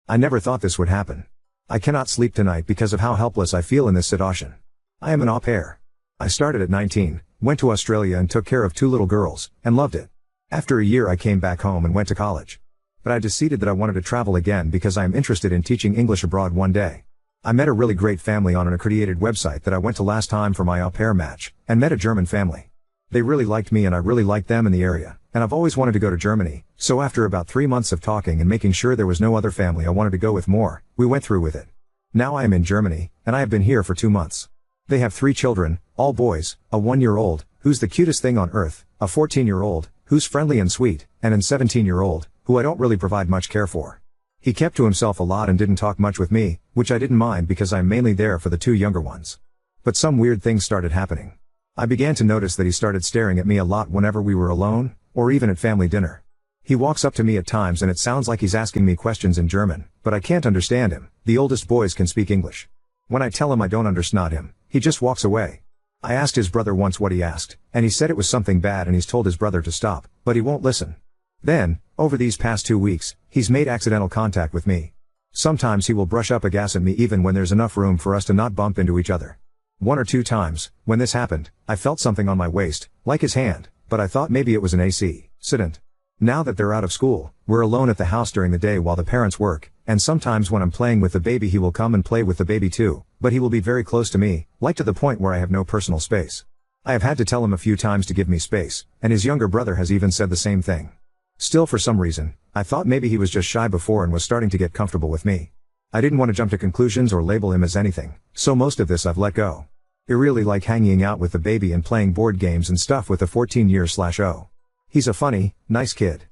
I never thought this would happen. I cannot sleep tonight because of how helpless I feel in this situation. I am an au pair. I started at 19, went to Australia and took care of 2 little girls, and loved it. After a year I came back home and went to college. But I decided that I wanted to travel again because I am interested in teaching English abroad one day. I met a really great family on an accredited website that I went to last time for my au pair match, and met a German family. They really liked me and I really liked them in the area, and I've always wanted to go to Germany, so after about 3 months of talking and making sure there was no other family I wanted to go with more, we went through with it. Now I am in Germany, and I have been here for 2 months. They have 3 children, all boys, a 1-year-old, who's the cutest thing on earth, a 14-year-old, who's friendly and sweet, and an 17-year-old, who I don't really provide much care for. He kept to himself a lot and didn't talk much with me, which I didn't mind because I'm mainly there for the 2 younger ones. But some weird things started happening. I began to notice that he started staring at me a lot whenever we were alone, or even at family dinner. He walks up to me at times and it sounds like he's asking me questions in German, but I can't understand him. The oldest boys can speak English. When I tell him I don't understand him, he just walks away. I asked his brother once what he asked, and he said it was something bad and he's told his brother to stop, but he won't listen. Then, over these past 2 weeks, he's made accidental contact with me. Sometimes he will brush up against me even when there's enough room for us to not bump into each other. 1 or 2 times, when this happened, I felt something on my waist, like his hand, but I thought maybe it was an accident. Now that they're out of school, we're alone at the house during the day while the parents work, and sometimes when I'm playing with the baby he will come and play with the baby too, but he will be very close to me, like to the point where I have no personal space. I have had to tell him a few times to give me space, and his younger brother has even said the same thing. Still, for some reason, I thought maybe he was just shy before and was starting to get comfortable with me. I didn't want to jump to conclusions or label him as anything, so most of this I've let go. I really like hanging out with the baby and playing board games and stuff with the 14-year-old. He's a funny, nice kid.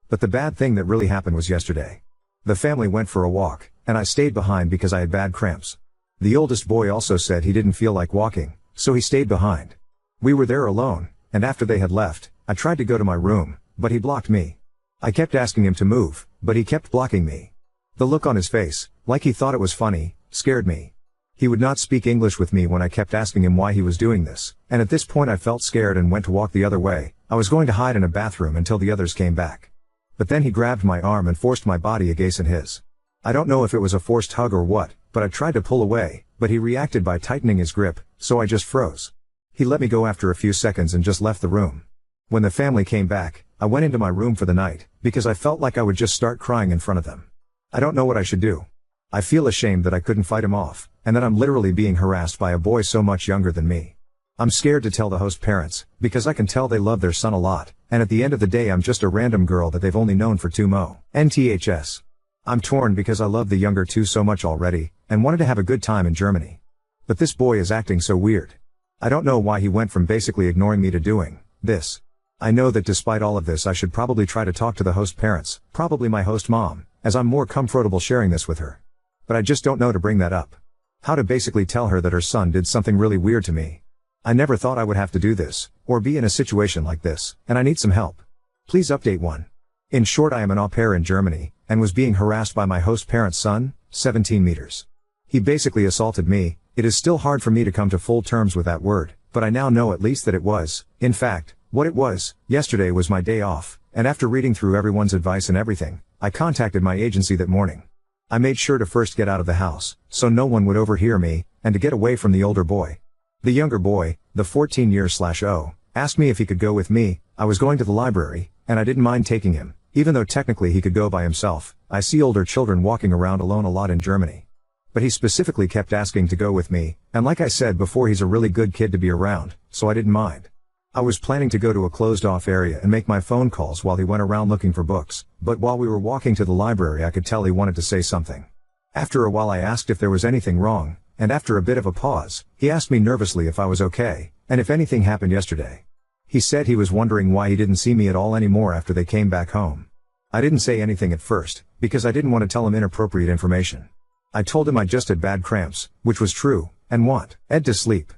But the bad thing that really happened was yesterday. The family went for a walk, and I stayed behind because I had bad cramps. The oldest boy also said he didn't feel like walking, so he stayed behind. We were there alone, and after they had left, I tried to go to my room, but he blocked me. I kept asking him to move, but he kept blocking me. The look on his face, like he thought it was funny, scared me. He would not speak English with me when I kept asking him why he was doing this, and at this point I felt scared and went to walk the other way. I was going to hide in a bathroom until the others came back. But then he grabbed my arm and forced my body against his. I don't know if it was a forced hug or what, but I tried to pull away, but he reacted by tightening his grip, so I just froze. He let me go after a few seconds and just left the room. When the family came back, I went into my room for the night, because I felt like I would just start crying in front of them. I don't know what I should do. I feel ashamed that I couldn't fight him off, and that I'm literally being harassed by a boy so much younger than me. I'm scared to tell the host parents, because I can tell they love their son a lot, and at the end of the day I'm just a random girl that they've only known for 2 months. I'm torn because I love the younger 2 so much already, and wanted to have a good time in Germany. But this boy is acting so weird. I don't know why he went from basically ignoring me to doing this. I know that despite all of this I should probably try to talk to the host parents, probably my host mom, as I'm more comfortable sharing this with her. But I just don't know to bring that up. How to basically tell her that her son did something really weird to me. I never thought I would have to do this, or be in a situation like this, and I need some help. Please update 1. In short, I am an au pair in Germany, and was being harassed by my host parent's son, 17 meters. He basically assaulted me. It is still hard for me to come to full terms with that word, but I now know at least that it was, in fact, what it was. Yesterday was my day off, and after reading through everyone's advice and everything, I contacted my agency that morning. I made sure to first get out of the house, so no one would overhear me, and to get away from the older boy. The younger boy, the 14-year-old, asked me if he could go with me. I was going to the library, and I didn't mind taking him, even though technically he could go by himself. I see older children walking around alone a lot in Germany. But he specifically kept asking to go with me, and like I said before, he's a really good kid to be around, so I didn't mind. I was planning to go to a closed-off area and make my phone calls while he went around looking for books, but while we were walking to the library I could tell he wanted to say something. After a while I asked if there was anything wrong, and after a bit of a pause, he asked me nervously if I was okay, and if anything happened yesterday. He said he was wondering why he didn't see me at all anymore after they came back home. I didn't say anything at first, because I didn't want to tell him inappropriate information. I told him I just had bad cramps, which was true, and want Ed to sleep.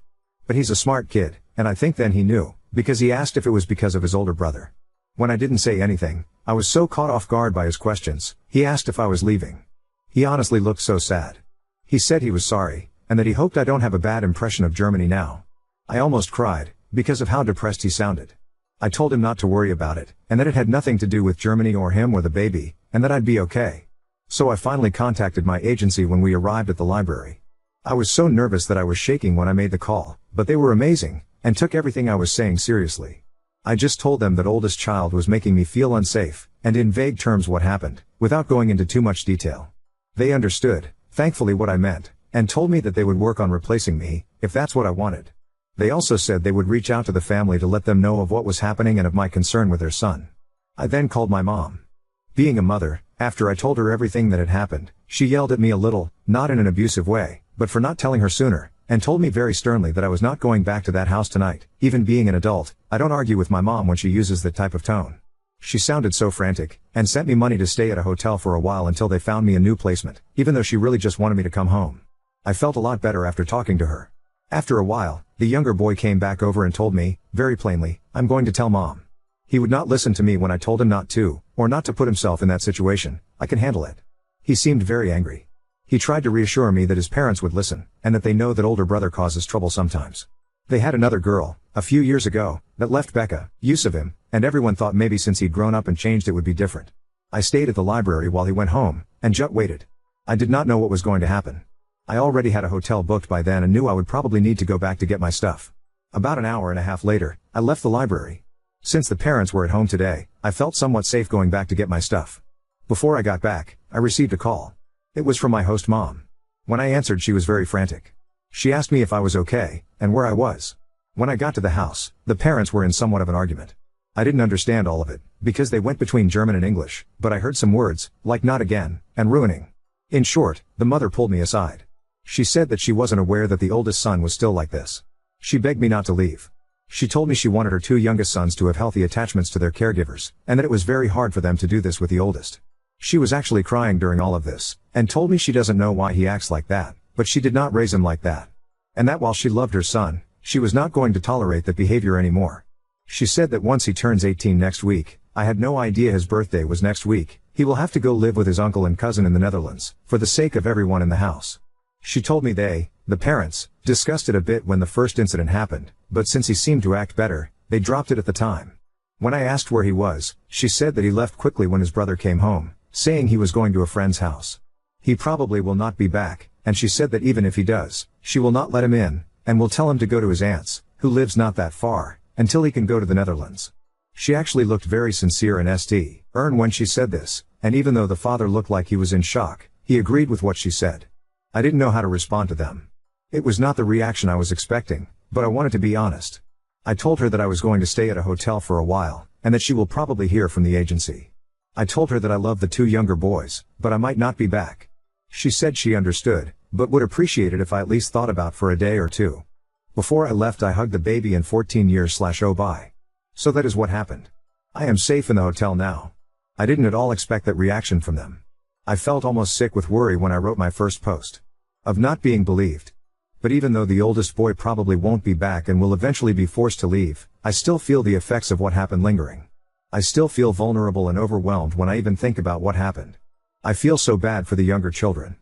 But he's a smart kid, and I think then he knew, because he asked if it was because of his older brother. When I didn't say anything, I was so caught off guard by his questions. He asked if I was leaving. He honestly looked so sad. He said he was sorry, and that he hoped I don't have a bad impression of Germany now. I almost cried, because of how depressed he sounded. I told him not to worry about it, and that it had nothing to do with Germany or him or the baby, and that I'd be okay. So I finally contacted my agency when we arrived at the library. I was so nervous that I was shaking when I made the call, but they were amazing, and took everything I was saying seriously. I just told them that oldest child was making me feel unsafe, and in vague terms what happened, without going into too much detail. They understood, thankfully, what I meant, and told me that they would work on replacing me, if that's what I wanted. They also said they would reach out to the family to let them know of what was happening and of my concern with their son. I then called my mom. Being a mother, after I told her everything that had happened, she yelled at me a little, not in an abusive way, but for not telling her sooner, and told me very sternly that I was not going back to that house tonight. Even being an adult, I don't argue with my mom when she uses that type of tone. She sounded so frantic, and sent me money to stay at a hotel for a while until they found me a new placement, even though she really just wanted me to come home. I felt a lot better after talking to her. After a while, the younger boy came back over and told me, very plainly, "I'm going to tell Mom." He would not listen to me when I told him not to, or not to put himself in that situation. I can handle it. He seemed very angry. He tried to reassure me that his parents would listen, and that they know that older brother causes trouble sometimes. They had another girl, a few years ago, that left Becca, use of him, and everyone thought maybe since he'd grown up and changed it would be different. I stayed at the library while he went home, and just waited. I did not know what was going to happen. I already had a hotel booked by then and knew I would probably need to go back to get my stuff. About an hour and a half later, I left the library. Since the parents were at home today, I felt somewhat safe going back to get my stuff. Before I got back, I received a call. It was from my host mom. When I answered, she was very frantic. She asked me if I was okay, and where I was. When I got to the house, the parents were in somewhat of an argument. I didn't understand all of it, because they went between German and English, but I heard some words, like not again, and ruining. In short, the mother pulled me aside. She said that she wasn't aware that the oldest son was still like this. She begged me not to leave. She told me she wanted her two youngest sons to have healthy attachments to their caregivers, and that it was very hard for them to do this with the oldest. She was actually crying during all of this, and told me she doesn't know why he acts like that, but she did not raise him like that. And that while she loved her son, she was not going to tolerate that behavior anymore. She said that once he turns 18 next week, I had no idea his birthday was next week, he will have to go live with his uncle and cousin in the Netherlands, for the sake of everyone in the house. She told me they, the parents, discussed it a bit when the first incident happened, but since he seemed to act better, they dropped it at the time. When I asked where he was, she said that he left quickly when his brother came home, saying he was going to a friend's house. He probably will not be back, and she said that even if he does, she will not let him in, and will tell him to go to his aunt's, who lives not that far, until he can go to the Netherlands. She actually looked very sincere and stern when she said this, and even though the father looked like he was in shock, he agreed with what she said. I didn't know how to respond to them. It was not the reaction I was expecting, but I wanted to be honest. I told her that I was going to stay at a hotel for a while, and that she will probably hear from the agency. I told her that I loved the two younger boys, but I might not be back. She said she understood, but would appreciate it if I at least thought about for a day or two. Before I left, I hugged the baby and 14 years/oh bye. So that is what happened. I am safe in the hotel now. I didn't at all expect that reaction from them. I felt almost sick with worry when I wrote my first post. Of not being believed. But even though the oldest boy probably won't be back and will eventually be forced to leave, I still feel the effects of what happened lingering. I still feel vulnerable and overwhelmed when I even think about what happened. I feel so bad for the younger children.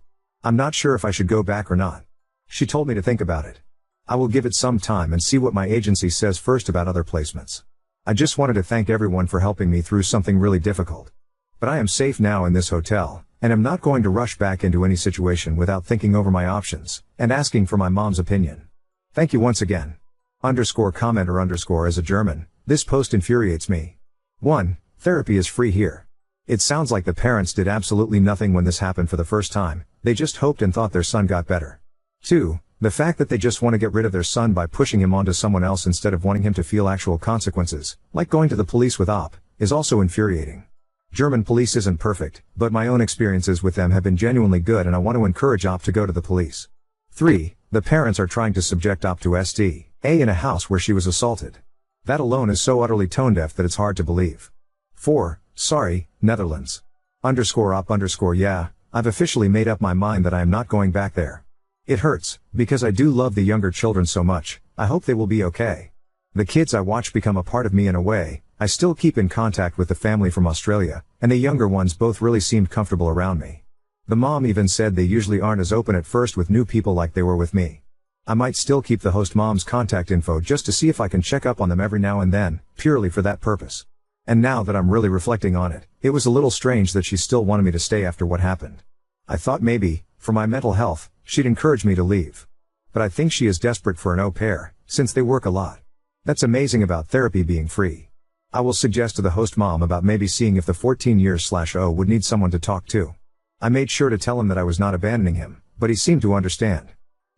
I'm not sure if I should go back or not. She told me to think about it. I will give it some time and see what my agency says first about other placements. I just wanted to thank everyone for helping me through something really difficult. But I am safe now in this hotel, and am not going to rush back into any situation without thinking over my options, and asking for my mom's opinion. Thank you once again. _commenter_ as a German, this post infuriates me. 1. Therapy is free here. It sounds like the parents did absolutely nothing when this happened for the first time, they just hoped and thought their son got better. 2. The fact that they just want to get rid of their son by pushing him onto someone else instead of wanting him to feel actual consequences, like going to the police with OP, is also infuriating. German police isn't perfect, but my own experiences with them have been genuinely good and I want to encourage OP to go to the police. 3. The parents are trying to subject OP to SDA in a house where she was assaulted. That alone is so utterly tone-deaf that it's hard to believe. 4. Sorry, Netherlands. _op_ yeah, I've officially made up my mind that I am not going back there. It hurts, because I do love the younger children so much, I hope they will be okay. The kids I watch become a part of me in a way, I still keep in contact with the family from Australia, and the younger ones both really seemed comfortable around me. The mom even said they usually aren't as open at first with new people like they were with me. I might still keep the host mom's contact info just to see if I can check up on them every now and then, purely for that purpose. And now that I'm really reflecting on it, it was a little strange that she still wanted me to stay after what happened. I thought maybe, for my mental health, she'd encourage me to leave. But I think she is desperate for an au pair, since they work a lot. That's amazing about therapy being free. I will suggest to the host mom about maybe seeing if the 14-years/0 would need someone to talk to. I made sure to tell him that I was not abandoning him, but he seemed to understand.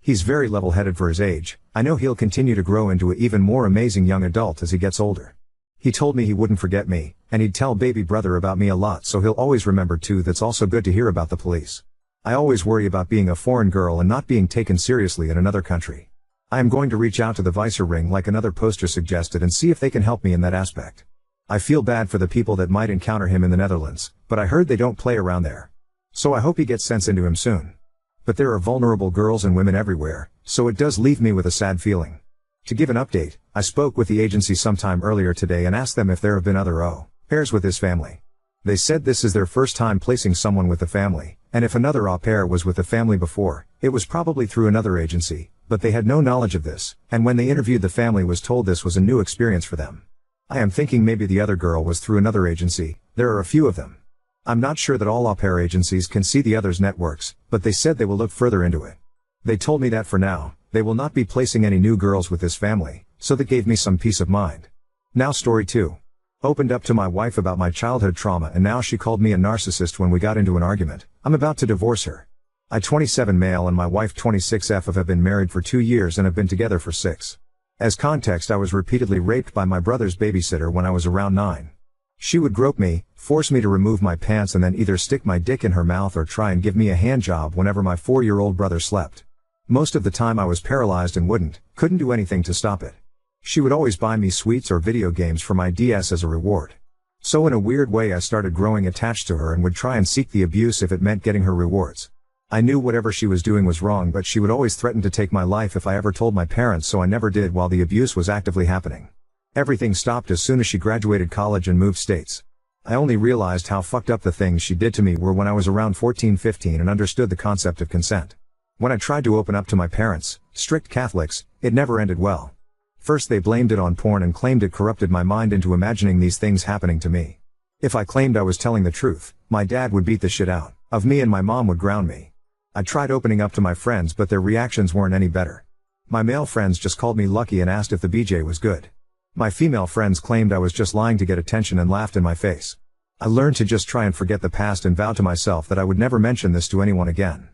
He's very level-headed for his age. I know he'll continue to grow into an even more amazing young adult as he gets older. He told me he wouldn't forget me, and he'd tell baby brother about me a lot, so he'll always remember too. That's also good to hear about the police. I always worry about being a foreign girl and not being taken seriously in another country. I am going to reach out to the Vicer ring like another poster suggested and see if they can help me in that aspect. I feel bad for the people that might encounter him in the Netherlands, but I heard they don't play around there. So I hope he gets sense into him soon. But there are vulnerable girls and women everywhere, so it does leave me with a sad feeling. To give an update, I spoke with the agency sometime earlier today and asked them if there have been other au pairs with his family. They said this is their first time placing someone with the family, and if another au pair was with the family before, it was probably through another agency, but they had no knowledge of this, and when they interviewed the family was told this was a new experience for them. I am thinking maybe the other girl was through another agency. There are a few of them. I'm not sure that all au pair agencies can see the others' networks, but they said they will look further into it. They told me that for now, they will not be placing any new girls with this family, so that gave me some peace of mind. Now story 2. Opened up to my wife about my childhood trauma and now she called me a narcissist when we got into an argument. I'm about to divorce her. I 27 male and my wife 26F have been married for 2 years and have been together for 6. As context, I was repeatedly raped by my brother's babysitter when I was around 9. She would grope me, force me to remove my pants and then either stick my dick in her mouth or try and give me a hand job whenever my 4-year-old brother slept. Most of the time I was paralyzed and couldn't do anything to stop it. She would always buy me sweets or video games for my DS as a reward. So in a weird way I started growing attached to her and would try and seek the abuse if it meant getting her rewards. I knew whatever she was doing was wrong, but she would always threaten to take my life if I ever told my parents, so I never did while the abuse was actively happening. Everything stopped as soon as she graduated college and moved states. I only realized how fucked up the things she did to me were when I was around 14-15 and understood the concept of consent. When I tried to open up to my parents, strict Catholics, it never ended well. First they blamed it on porn and claimed it corrupted my mind into imagining these things happening to me. If I claimed I was telling the truth, my dad would beat the shit out of me and my mom would ground me. I tried opening up to my friends but their reactions weren't any better. My male friends just called me lucky and asked if the BJ was good. My female friends claimed I was just lying to get attention and laughed in my face. I learned to just try and forget the past and vowed to myself that I would never mention this to anyone again.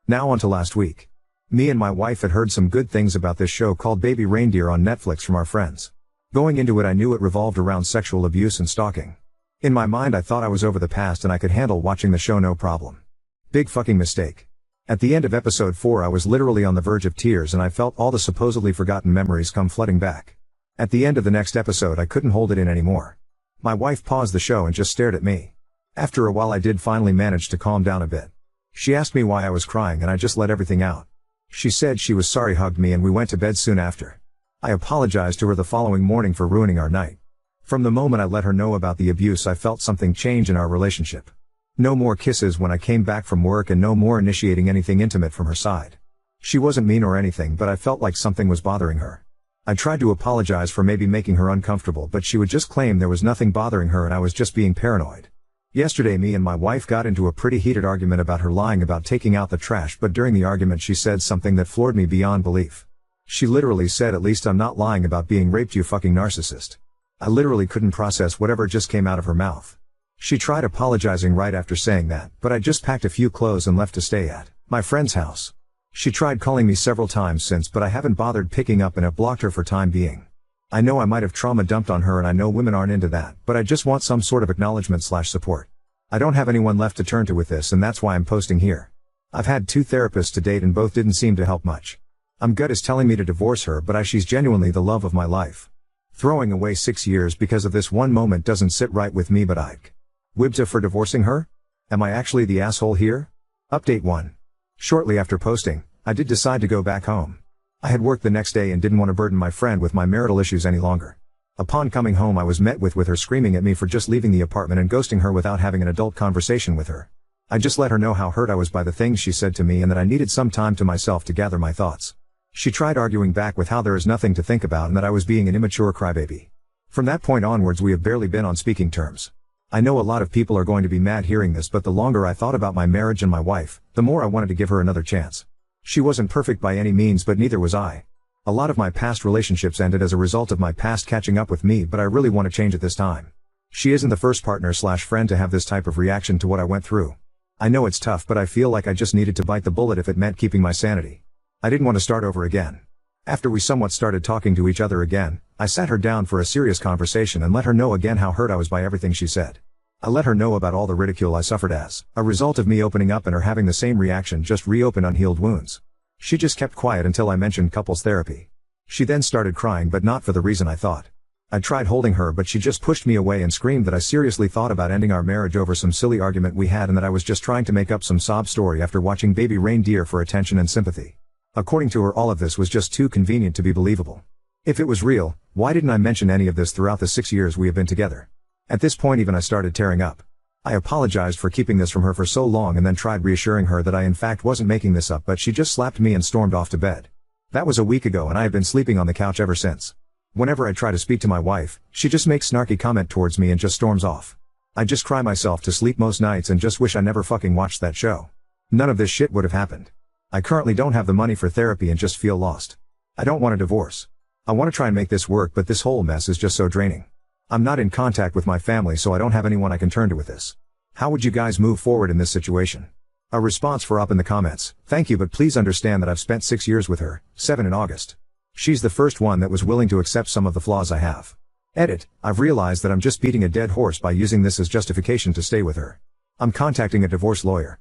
Now on to last week. Me and my wife had heard some good things about this show called Baby Reindeer on Netflix from our friends. Going into it I knew it revolved around sexual abuse and stalking. In my mind I thought I was over the past and I could handle watching the show no problem. Big fucking mistake. At the end of episode 4 I was literally on the verge of tears and I felt all the supposedly forgotten memories come flooding back. At the end of the next episode I couldn't hold it in anymore. My wife paused the show and just stared at me. After a while I did finally manage to calm down a bit. She asked me why I was crying and I just let everything out. She said she was sorry, hugged me, and we went to bed soon after. I apologized to her the following morning for ruining our night. From the moment I let her know about the abuse I felt something change in our relationship. No more kisses when I came back from work and no more initiating anything intimate from her side. She wasn't mean or anything, but I felt like something was bothering her. I tried to apologize for maybe making her uncomfortable, but she would just claim there was nothing bothering her and I was just being paranoid. Yesterday me and my wife got into a pretty heated argument about her lying about taking out the trash, but during the argument she said something that floored me beyond belief. She literally said, "At least I'm not lying about being raped, you fucking narcissist." I literally couldn't process whatever just came out of her mouth. She tried apologizing right after saying that, but I just packed a few clothes and left to stay at my friend's house. She tried calling me several times since, but I haven't bothered picking up and have blocked her for time being. I know I might have trauma dumped on her and I know women aren't into that, but I just want some sort of acknowledgement/support. I don't have anyone left to turn to with this and that's why I'm posting here. I've had 2 therapists to date and both didn't seem to help much. Gut is telling me to divorce her, but she's genuinely the love of my life. Throwing away 6 years because of this one moment doesn't sit right with me, but I'd Wibta for divorcing her? Am I actually the asshole here? Update 1. Shortly after posting, I did decide to go back home. I had work the next day and didn't want to burden my friend with my marital issues any longer. Upon coming home I was met with her screaming at me for just leaving the apartment and ghosting her without having an adult conversation with her. I just let her know how hurt I was by the things she said to me and that I needed some time to myself to gather my thoughts. She tried arguing back with how there is nothing to think about and that I was being an immature crybaby. From that point onwards we have barely been on speaking terms. I know a lot of people are going to be mad hearing this, but the longer I thought about my marriage and my wife, the more I wanted to give her another chance. She wasn't perfect by any means, but neither was I. A lot of my past relationships ended as a result of my past catching up with me, but I really want to change it this time. She isn't the first partner/friend to have this type of reaction to what I went through. I know it's tough, but I feel like I just needed to bite the bullet if it meant keeping my sanity. I didn't want to start over again. After we somewhat started talking to each other again, I sat her down for a serious conversation and let her know again how hurt I was by everything she said. I let her know about all the ridicule I suffered as a result of me opening up and her having the same reaction, just reopen unhealed wounds. She just kept quiet until I mentioned couples therapy. She then started crying, but not for the reason I thought. I tried holding her, but she just pushed me away and screamed that I seriously thought about ending our marriage over some silly argument we had and that I was just trying to make up some sob story after watching Baby Reindeer for attention and sympathy. According to her, all of this was just too convenient to be believable. If it was real, why didn't I mention any of this throughout the 6 years we have been together? At this point even I started tearing up. I apologized for keeping this from her for so long and then tried reassuring her that I in fact wasn't making this up, but she just slapped me and stormed off to bed. That was a week ago and I have been sleeping on the couch ever since. Whenever I try to speak to my wife, she just makes snarky comment towards me and just storms off. I just cry myself to sleep most nights and just wish I never fucking watched that show. None of this shit would have happened. I currently don't have the money for therapy and just feel lost. I don't want a divorce. I want to try and make this work, but this whole mess is just so draining. I'm not in contact with my family, so I don't have anyone I can turn to with this. How would you guys move forward in this situation? A response for up in the comments. Thank you, but please understand that I've spent 6 years with her, 7 in August. She's the first one that was willing to accept some of the flaws I have. Edit, I've realized that I'm just beating a dead horse by using this as justification to stay with her. I'm contacting a divorce lawyer.